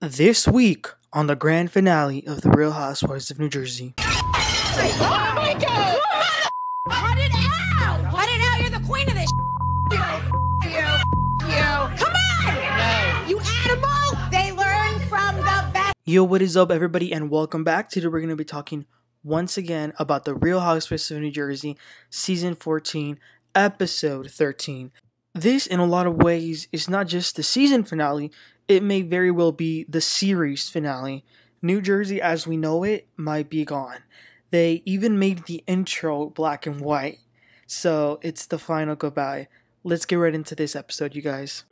This week on the grand finale of The Real Housewives of New Jersey. Oh my God! Cut it out! Cut it out! You're the queen of this. You. Come on! No. You animal! They learn from the best. Yo, what is up, everybody, and welcome back. Today we're going to be talking once again about The Real Housewives of New Jersey, Season 14, Episode 13. This, in a lot of ways, is not just the season finale, it may very well be the series finale. New Jersey as we know it might be gone. They even made the intro black and white. So it's the final goodbye. Let's get right into this episode, you guys.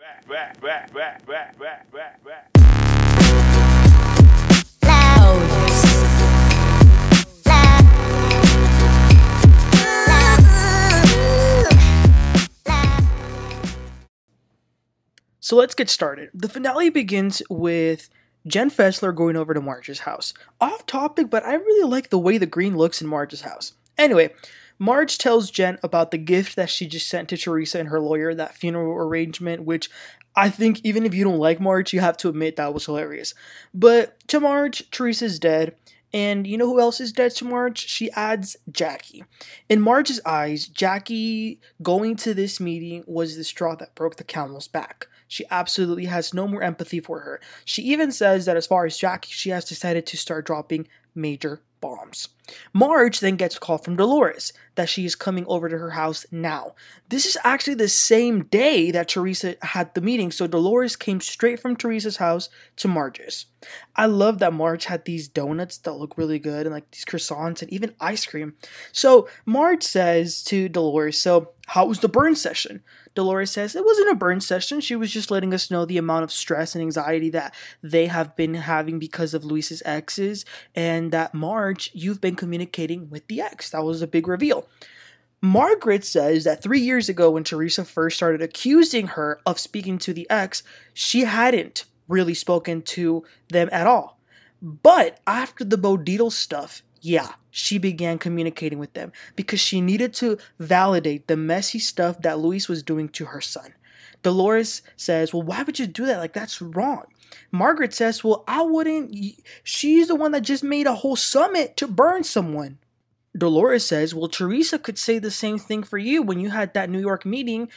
So let's get started. The finale begins with Jen Fessler going over to Marge's house. Off topic, but I really like the way the green looks in Marge's house. Anyway, Marge tells Jen about the gift that she just sent to Teresa and her lawyer, that funeral arrangement, which I think even if you don't like Marge, you have to admit that was hilarious. But to Marge, Teresa's dead. And you know who else is dead to Marge? She adds Jackie. In Marge's eyes, Jackie going to this meeting was the straw that broke the camel's back. She absolutely has no more empathy for her. She even says that as far as Jackie, she has decided to start dropping major bombs. Marge then gets a call from Dolores that she is coming over to her house now. This is actually the same day that Teresa had the meeting, so Dolores came straight from Teresa's house to Marge's. I love that Marge had these donuts that look really good and like these croissants and even ice cream. So Marge says to Dolores, so how was the burn session? Dolores says it wasn't a burn session. She was just letting us know the amount of stress and anxiety that they have been having because of Luis's exes, and that Marge, you've been communicating with the ex. That was a big reveal. Margaret says that 3 years ago when Teresa first started accusing her of speaking to the ex, she hadn't really spoken to them at all. But after the Bodito stuff, yeah, she began communicating with them because she needed to validate the messy stuff that Luis was doing to her son. Dolores says, well, why would you do that? Like, that's wrong. Margaret says, well, I wouldn't. She's the one that just made a whole summit to burn someone. Dolores says, well, Teresa could say the same thing for you when you had that New York meeting.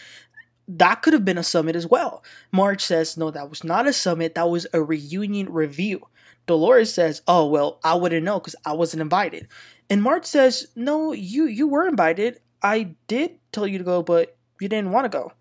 That could have been a summit as well. Marge says, no, that was not a summit. That was a reunion review. Dolores says, oh, well, I wouldn't know because I wasn't invited. And Marge says, no, you were invited. I did tell you to go, but you didn't want to go.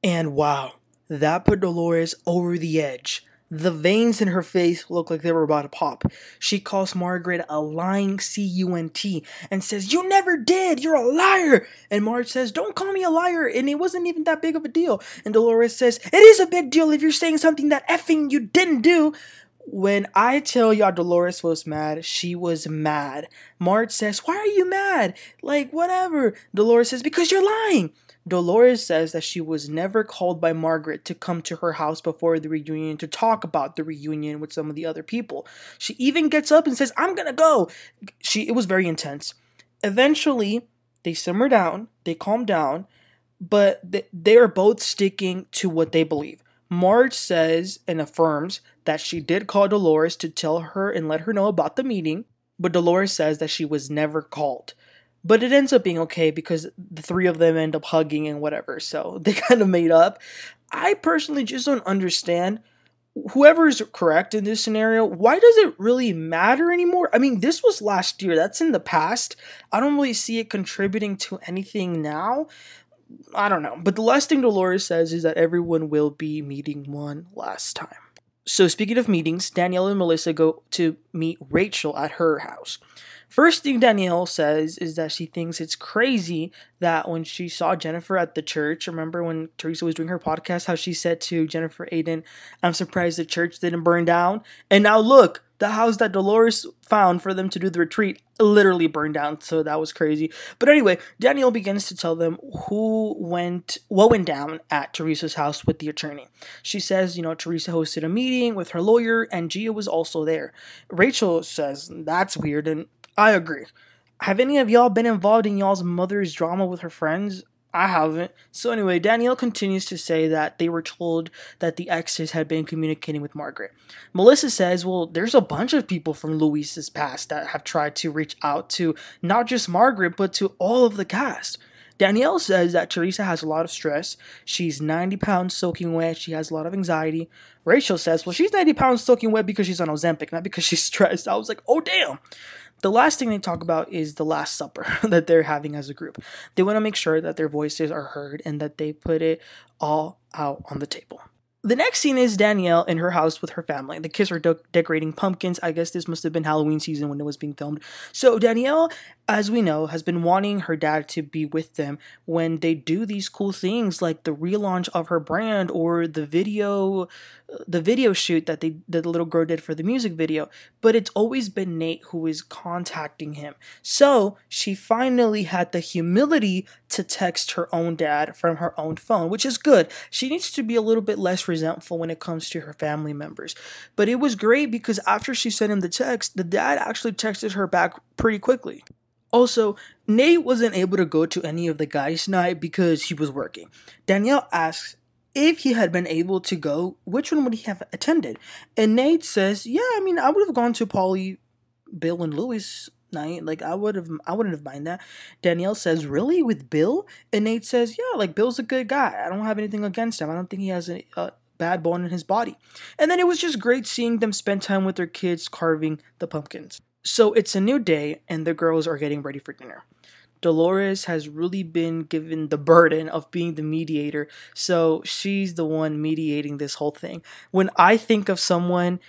And wow, that put Dolores over the edge. The veins in her face looked like they were about to pop. She calls Margaret a lying cunt and says, you never did, you're a liar. And Marge says, don't call me a liar, and it wasn't even that big of a deal. And Dolores says, it is a big deal if you're saying something that effing you didn't do. When I tell y'all Dolores was mad, she was mad. Marge says, why are you mad? Like, whatever. Dolores says, because you're lying. Dolores says that she was never called by Margaret to come to her house before the reunion to talk about the reunion with some of the other people. She even gets up and says, I'm gonna go. It was very intense. Eventually, they simmer down, they calm down, but they are both sticking to what they believe. Marge says and affirms that she did call Dolores to tell her and let her know about the meeting, but Dolores says that she was never called. But it ends up being okay because the three of them end up hugging and whatever, so they kind of made up. I personally just don't understand. Whoever is correct in this scenario, why does it really matter anymore? I mean, this was last year. That's in the past. I don't really see it contributing to anything now. I don't know. But the last thing Dolores says is that everyone will be meeting one last time. So speaking of meetings, Danielle and Melissa go to meet Rachel at her house. First thing Danielle says is that she thinks it's crazy that when she saw Jennifer at the church, remember when Teresa was doing her podcast, how she said to Jennifer Aydin, I'm surprised the church didn't burn down. And now look, the house that Dolores found for them to do the retreat literally burned down. So that was crazy. But anyway, Danielle begins to tell them what went down at Teresa's house with the attorney. She says, Teresa hosted a meeting with her lawyer and Gia was also there. Rachel says, that's weird. And I agree. Have any of y'all been involved in y'all's mother's drama with her friends? I haven't. So anyway, Danielle continues to say that they were told that the exes had been communicating with Margaret. Melissa says, well, there's a bunch of people from Louise's past that have tried to reach out to not just Margaret, but to all of the cast. Danielle says that Teresa has a lot of stress. She's 90 pounds soaking wet. She has a lot of anxiety. Rachel says, well, she's 90 pounds soaking wet because she's on Ozempic, not because she's stressed. I was like, oh, damn. The last thing they talk about is the Last Supper that they're having as a group. They want to make sure that their voices are heard and that they put it all out on the table. The next scene is Danielle in her house with her family. The kids are decorating pumpkins. I guess this must have been Halloween season when it was being filmed. So Danielle, as we know, has been wanting her dad to be with them when they do these cool things like the relaunch of her brand or the video shoot that the little girl did for the music video. But it's always been Nate who is contacting him. So she finally had the humility to text her own dad from her own phone, which is good. She needs to be a little bit less resentful when it comes to her family members. But it was great because after she sent him the text, the dad actually texted her back pretty quickly. Also, Nate wasn't able to go to any of the guys' night because he was working. Danielle asks if he had been able to go, which one would he have attended? And Nate says, yeah, I mean, I would have gone to Pauley, Bill, and Louis' night. Like, I wouldn't have minded that. Danielle says, really? With Bill? And Nate says, yeah, like, Bill's a good guy. I don't have anything against him. I don't think he has a bad bone in his body. And then it was just great seeing them spend time with their kids carving the pumpkins. So it's a new day, and the girls are getting ready for dinner. Dolores has really been given the burden of being the mediator, so she's the one mediating this whole thing. When I think of someone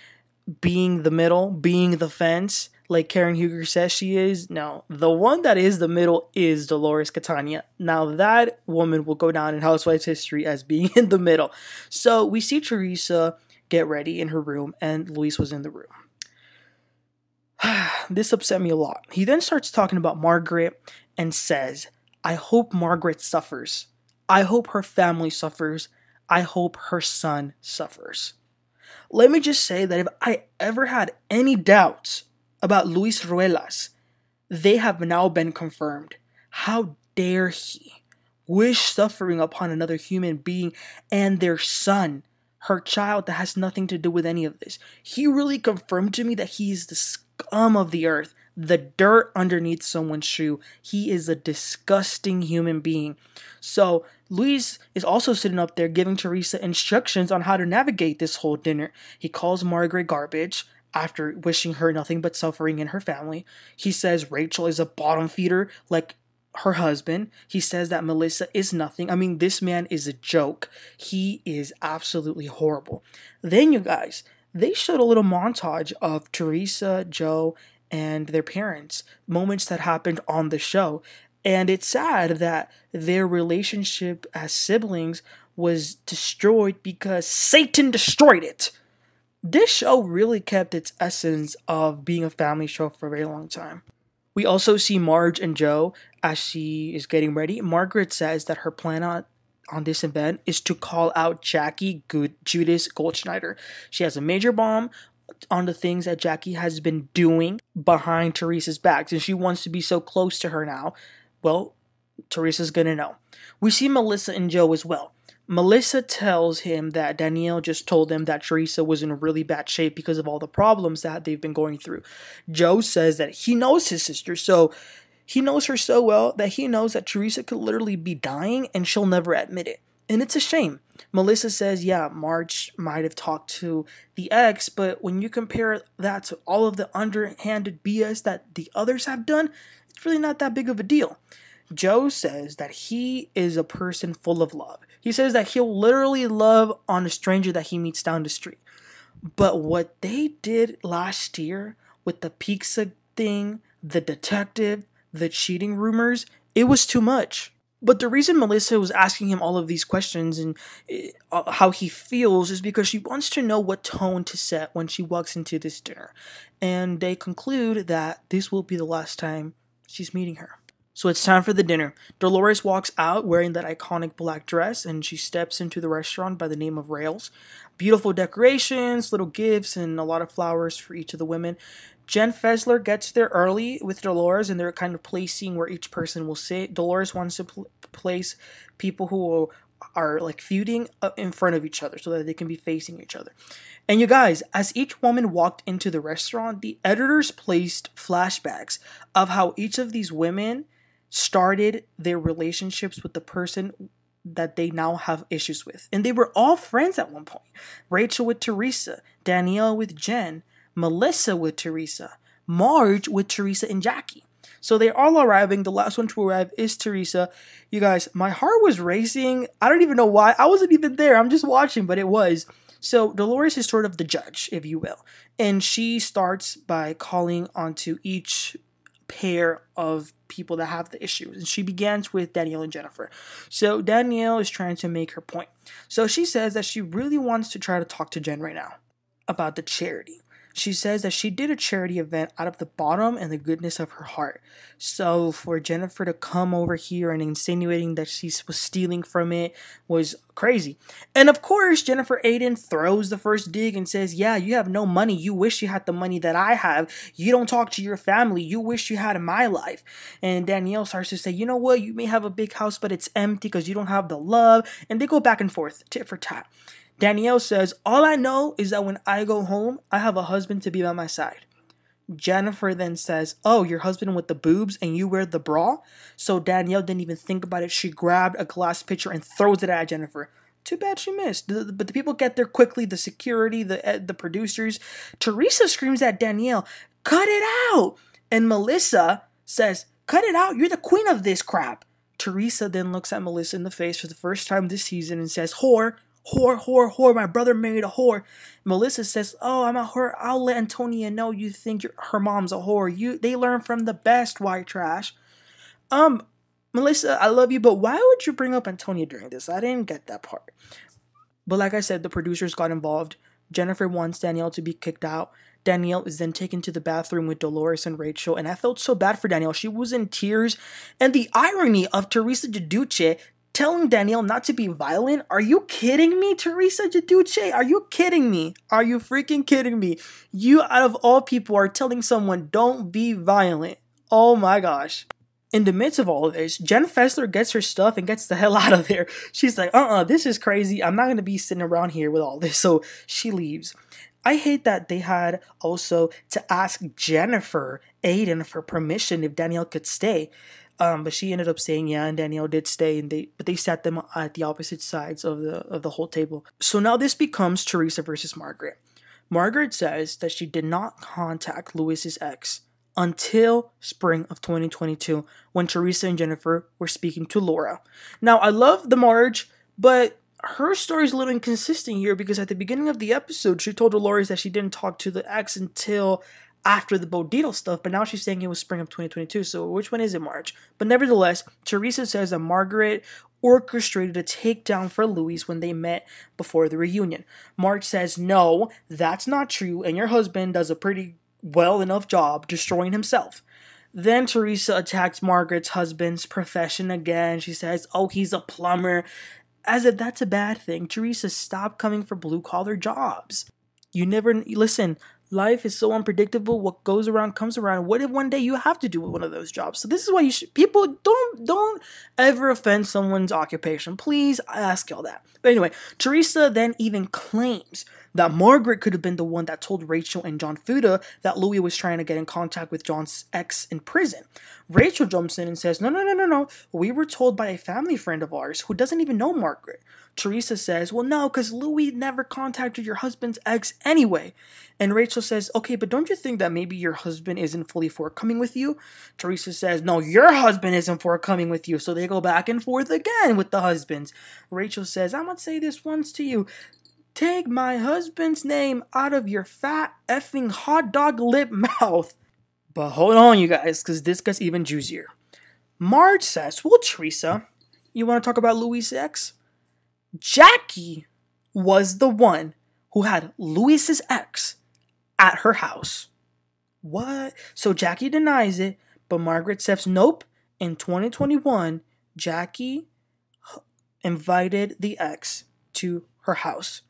being the middle, being the fence, like Karen Huger says she is, no, the one that is the middle is Dolores Catania. Now that woman will go down in Housewives history as being in the middle. So we see Teresa get ready in her room, and Luis was in the room. This upset me a lot. He then starts talking about Margaret and says, I hope Margaret suffers. I hope her family suffers. I hope her son suffers. Let me just say that if I ever had any doubts about Luis Ruelas, they have now been confirmed. How dare he wish suffering upon another human being and their son, her child that has nothing to do with any of this. He really confirmed to me that he is the scum of the earth, the dirt underneath someone's shoe. He is a disgusting human being. So Luis is also sitting up there giving Teresa instructions on how to navigate this whole dinner. He calls Margaret garbage after wishing her nothing but suffering in her family. He says Rachel is a bottom feeder like her husband. He says that Melissa is nothing. I mean, this man is a joke. He is absolutely horrible. Then, you guys, they showed a little montage of Teresa, Joe, and their parents, moments that happened on the show. And it's sad that their relationship as siblings was destroyed because Satan destroyed it. This show really kept its essence of being a family show for a very long time. We also see Marge and Joe as she is getting ready. Margaret says that her plan on this event is to call out Jackie Giudice Goldshneider. She has a major bomb on the things that Jackie has been doing behind Teresa's back, and she wants to be so close to her now. Well, Teresa's gonna know. We see Melissa and Joe as well. Melissa tells him that Danielle just told them that Teresa was in really bad shape because of all the problems that they've been going through. Joe says that he knows his sister, so he knows her so well that he knows that Teresa could literally be dying and she'll never admit it. And it's a shame. Melissa says, yeah, Marge might have talked to the ex, but when you compare that to all of the underhanded BS that the others have done, it's really not that big of a deal. Joe says that he is a person full of love. He says that he'll literally love on a stranger that he meets down the street. But what they did last year with the pizza thing, the detective, the cheating rumors, it was too much. But the reason Melissa was asking him all of these questions and how he feels is because she wants to know what tone to set when she walks into this dinner. And they conclude that this will be the last time she's meeting her. So it's time for the dinner. Dolores walks out wearing that iconic black dress, and she steps into the restaurant by the name of Rails. Beautiful decorations, little gifts, and a lot of flowers for each of the women. Jen Fessler gets there early with Dolores, and they're kind of placing where each person will sit. Dolores wants to place people who are like feuding in front of each other so that they can be facing each other. And you guys, as each woman walked into the restaurant, the editors placed flashbacks of how each of these women started their relationships with the person that they now have issues with. And they were all friends at one point. Rachel with Teresa, Danielle with Jen, Melissa with Teresa, Marge with Teresa and Jackie. So they're all arriving. The last one to arrive is Teresa. You guys, my heart was racing. I don't even know why. I wasn't even there. I'm just watching, but it was. So Dolores is sort of the judge, if you will. And she starts by calling onto each pair of people that have the issues. And she begins with Danielle and Jennifer. So Danielle is trying to make her point. So she says that she really wants to try to talk to Jen right now about the charity. She says that she did a charity event out of the bottom and the goodness of her heart. So for Jennifer to come over here and insinuating that she was stealing from it was crazy. And of course, Jennifer Aydin throws the first dig and says, yeah, you have no money. You wish you had the money that I have. You don't talk to your family. You wish you had my life. And Danielle starts to say, you know what? You may have a big house, but it's empty because you don't have the love. And they go back and forth, tit for tat. Danielle says, all I know is that when I go home, I have a husband to be by my side. Jennifer then says, oh, your husband with the boobs and you wear the bra? So Danielle didn't even think about it. She grabbed a glass pitcher and throws it at Jennifer. Too bad she missed. But the people get there quickly, the security, the producers. Teresa screams at Danielle, cut it out. And Melissa says, cut it out. You're the queen of this crap. Teresa then looks at Melissa in the face for the first time this season and says, whore. Whore, whore, whore, my brother married a whore. Melissa says, oh, I'm a whore. I'll let Antonia know you think her mom's a whore. They learn from the best, white trash. Melissa, I love you, but why would you bring up Antonia during this? I didn't get that part. But like I said, the producers got involved. Jennifer wants Danielle to be kicked out. Danielle is then taken to the bathroom with Dolores and Rachel, and I felt so bad for Danielle. She was in tears. And the irony of Teresa Giudice telling Danielle not to be violent? Are you kidding me, Teresa Giudice? Are you kidding me? Are you freaking kidding me? You, out of all people, are telling someone, don't be violent. Oh my gosh. In the midst of all of this, Jen Fessler gets her stuff and gets the hell out of there. She's like, this is crazy. I'm not going to be sitting around here with all this. So she leaves. I hate that they had also to ask Jennifer Aydin for permission if Danielle could stay. But she ended up saying yeah, and Danielle did stay, and they sat them at the opposite sides of the whole table. So now this becomes Teresa versus Margaret. Margaret says that she did not contact Louis's ex until spring of 2022 when Teresa and Jennifer were speaking to Laura. Now I love the Marge, but her story is a little inconsistent here because at the beginning of the episode she told Dolores that she didn't talk to the ex until after the Bodito stuff, but now she's saying it was spring of 2022, so which one is it, Marge? But nevertheless, Teresa says that Margaret orchestrated a takedown for Louis when they met before the reunion. Marge says, no, that's not true, and your husband does a pretty well enough job destroying himself. Then Teresa attacks Margaret's husband's profession again. She says, oh, he's a plumber. As if that's a bad thing. Teresa, stop coming for blue-collar jobs. You never, listen, life is so unpredictable. What goes around comes around. What if one day you have to do one of those jobs? So this is why people don't ever offend someone's occupation. Please, I ask y'all that. But anyway, Teresa then even claims that Margaret could have been the one that told Rachel and John Fuda that Louis was trying to get in contact with John's ex in prison. Rachel jumps in and says, no. We were told by a family friend of ours who doesn't even know Margaret. Teresa says, well, no, because Louis never contacted your husband's ex anyway. And Rachel says, okay, but don't you think that maybe your husband isn't fully forthcoming with you? Teresa says, no, your husband isn't forthcoming with you. So they go back and forth again with the husbands. Rachel says, I'm going to say this once to you. Take my husband's name out of your fat effing hot dog lip mouth. But hold on, you guys, because this gets even juicier. Marge says, well, Teresa, you want to talk about Louis' ex? Jackie was the one who had Louis's ex at her house. What? So Jackie denies it, but Margaret says, nope. In 2021, Jackie invited the ex to her house.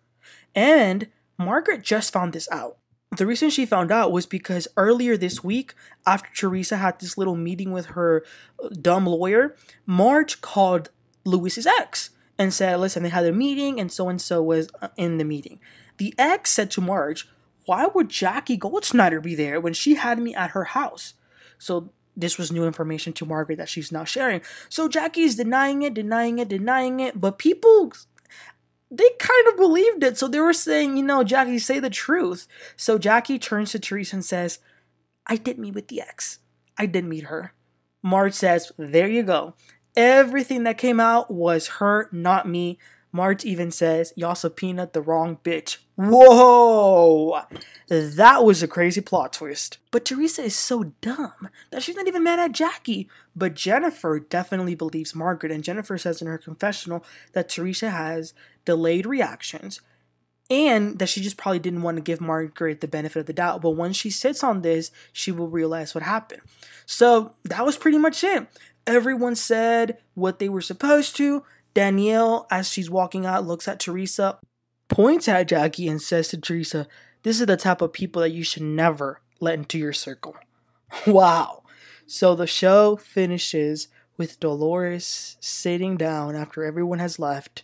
And Margaret just found this out. The reason she found out was because earlier this week, after Teresa had this little meeting with her dumb lawyer, Marge called Louis's ex and said, listen, they had a meeting and so was in the meeting. The ex said to Marge, why would Jackie Goldshneider be there when she had me at her house? So this was new information to Margaret that she's now sharing. So Jackie's denying it, but people, they kind of believed it. So they were saying, Jackie, say the truth. So Jackie turns to Teresa and says, I did meet with the ex. I did meet her. Marge says, there you go. Everything that came out was her, not me. Marge even says, y'all subpoenaed the wrong bitch. Whoa! That was a crazy plot twist. But Teresa is so dumb that she's not even mad at Jackie. But Jennifer definitely believes Margaret, and Jennifer says in her confessional that Teresa has delayed reactions and that she just probably didn't want to give Margaret the benefit of the doubt. But once she sits on this, she will realize what happened. So that was pretty much it. Everyone said what they were supposed to. Danielle, as she's walking out, looks at Teresa, points at Jackie, and says to Teresa, this is the type of people that you should never let into your circle. Wow. So the show finishes with Dolores sitting down after everyone has left,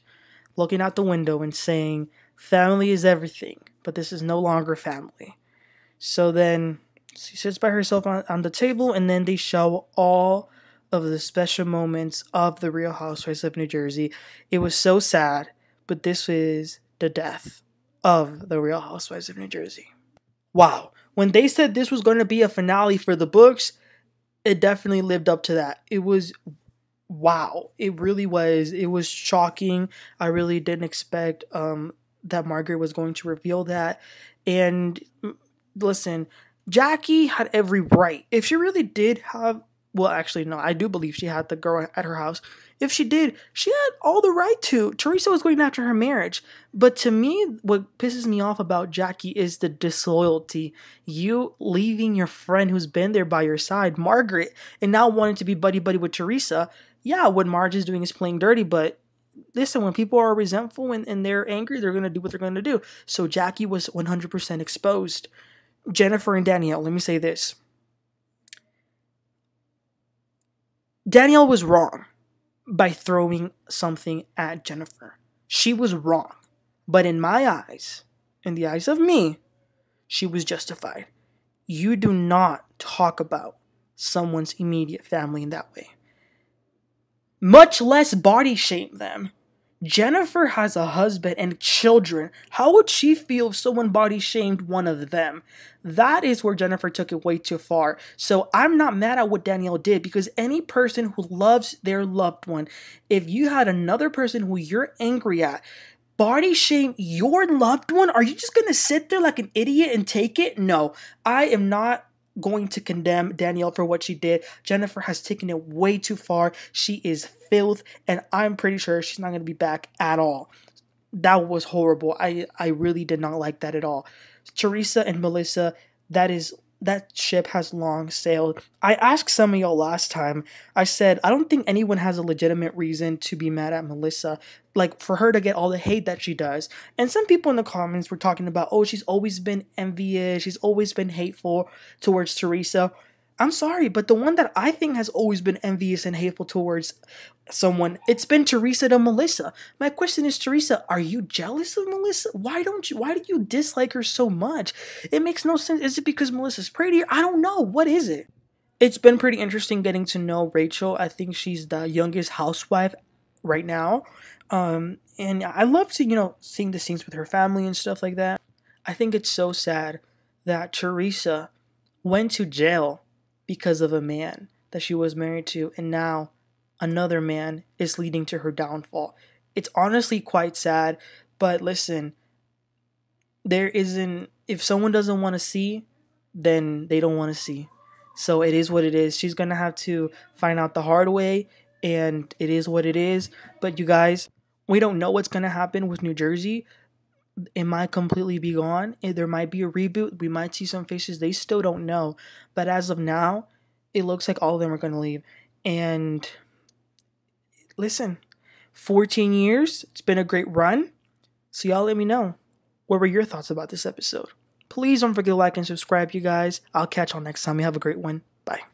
looking out the window and saying, family is everything, but this is no longer family. So then she sits by herself on the table, and then they show all of the special moments of the Real Housewives of New Jersey. It was so sad, but this is the death of the Real Housewives of New Jersey. Wow. When they said this was going to be a finale for the books, it definitely lived up to that. It was wow. It really was. It was shocking. I really didn't expect that Margaret was going to reveal that. And listen, Jackie had every right. If she really did have, well, actually, no, I do believe she had the girl at her house. If she did, she had all the right to. Teresa was going after her marriage. But to me, what pisses me off about Jackie is the disloyalty. You leaving your friend who's been there by your side, Margaret, and now wanting to be buddy-buddy with Teresa. Yeah, what Marge is doing is playing dirty, but listen, when people are resentful and they're angry, they're going to do what they're going to do. So Jackie was 100% exposed. Jennifer and Danielle, let me say this. Danielle was wrong by throwing something at Jennifer. She was wrong. But in my eyes, in the eyes of me, she was justified. You do not talk about someone's immediate family in that way. Much less body shame them. Jennifer has a husband and children. How would she feel if someone body shamed one of them? That is where Jennifer took it way too far. So I'm not mad at what Danielle did, because any person who loves their loved one, if you had another person who you're angry at body shame your loved one, are you just going to sit there like an idiot and take it? No, I am not going to condemn Danielle for what she did. Jennifer has taken it way too far. She is filth, and I'm pretty sure she's not going to be back at all. That was horrible. I really did not like that at all. Teresa and Melissa, that ship has long sailed. I asked some of y'all last time, I said, I don't think anyone has a legitimate reason to be mad at Melissa, like for her to get all the hate that she does. And some people in the comments were talking about, oh, she's always been envious, she's always been hateful towards Teresa. I'm sorry, but the one that I think has always been envious and hateful towards someone, it's been Teresa to Melissa. My question is, Teresa, are you jealous of Melissa? Why do you dislike her so much? It makes no sense. Is it because Melissa's prettier? I don't know. What is it? It's been pretty interesting getting to know Rachel. I think she's the youngest housewife right now. And I love to, seeing the scenes with her family and stuff like that. I think it's so sad that Teresa went to jail because of a man that she was married to, and now another man is leading to her downfall. It's honestly quite sad, but listen, if someone doesn't want to see, then they don't want to see. So it is what it is. She's going to have to find out the hard way, and it is what it is. But you guys, we don't know what's going to happen with New Jersey. It might completely be gone. There might be a reboot. We might see some faces. They still don't know. But as of now, it looks like all of them are going to leave. And listen, 14 years. It's been a great run. So y'all let me know. What were your thoughts about this episode? Please don't forget to like and subscribe, you guys. I'll catch y'all next time. You have a great one. Bye.